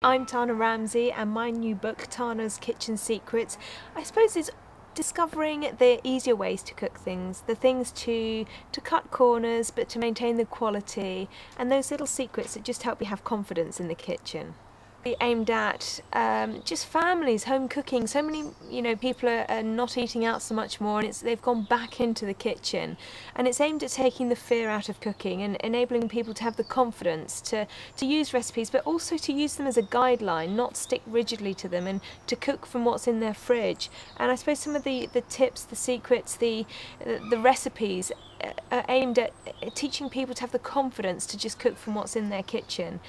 I'm Tana Ramsay, and my new book, Tana's Kitchen Secrets, I suppose is discovering the easier ways to cook things, the things to cut corners but to maintain the quality, and those little secrets that just help you have confidence in the kitchen. Aimed at just families, home cooking. So many people are not eating out so much more, and they've gone back into the kitchen, and it's aimed at taking the fear out of cooking and enabling people to have the confidence to use recipes, but also to use them as a guideline, not stick rigidly to them, and to cook from what's in their fridge. And I suppose some of the tips, the secrets, the recipes are aimed at teaching people to have the confidence to just cook from what's in their kitchen,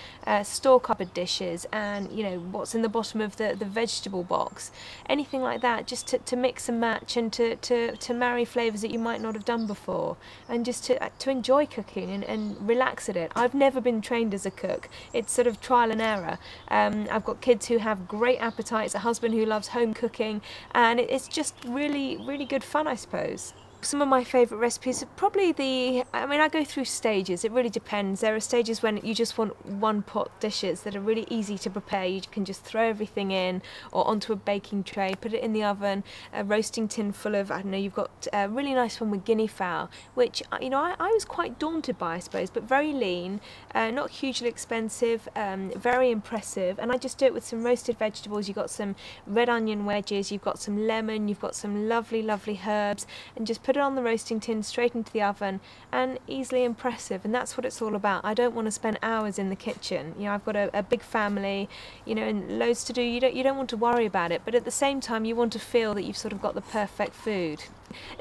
store cupboard dishes, and what's in the bottom of the vegetable box, anything like that, just to mix and match and to marry flavours that you might not have done before, and just to enjoy cooking and relax at it. I've never been trained as a cook. It's sort of trial and error. I've got kids who have great appetites, a husband who loves home cooking, and it's just really good fun, I suppose. Some of my favourite recipes are probably I go through stages, it really depends. There are stages when you just want one pot dishes that are really easy to prepare. You can just throw everything in or onto a baking tray, put it in the oven, a roasting tin full of, I don't know, you've got a really nice one with guinea fowl, which I was quite daunted by, I suppose, but very lean, not hugely expensive, very impressive, and I just do it with some roasted vegetables. You've got some red onion wedges, you've got some lemon, you've got some lovely herbs, and just put it on the roasting tin, straight into the oven, and easily impressive. And that's what it's all about. I don't want to spend hours in the kitchen. I've got a big family, and loads to do. You don't want to worry about it, but at the same time you want to feel that you've sort of got the perfect food.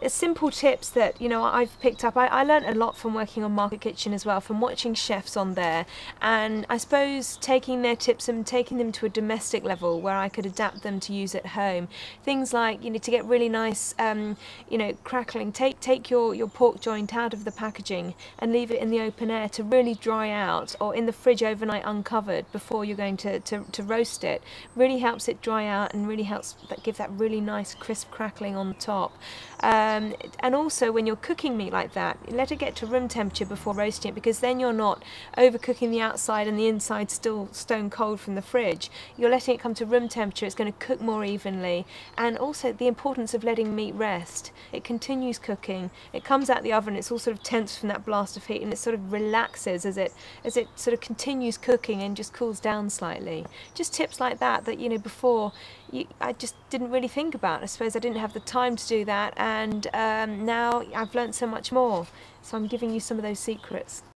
Simple tips that I've picked up. I learned a lot from working on Market Kitchen as well, from watching chefs on there, and I suppose taking their tips and taking them to a domestic level where I could adapt them to use at home. Things like to get really nice crackling, take your pork joint out of the packaging and leave it in the open air to really dry out, or in the fridge overnight uncovered before you're going to roast it. Really helps it dry out and really helps give that really nice crisp crackling on the top. And also, when you're cooking meat like that, let it get to room temperature before roasting it, because then you're not overcooking the outside and the inside still stone cold from the fridge. You're letting it come to room temperature. It's going to cook more evenly. And also the importance of letting meat rest. It continues cooking. It comes out the oven. It's all sort of tense from that blast of heat, and it sort of relaxes as it sort of continues cooking and just cools down slightly. Just tips like that before I just didn't really think about. I suppose I didn't have the time to do that, and now I've learnt so much more. So I'm giving you some of those secrets.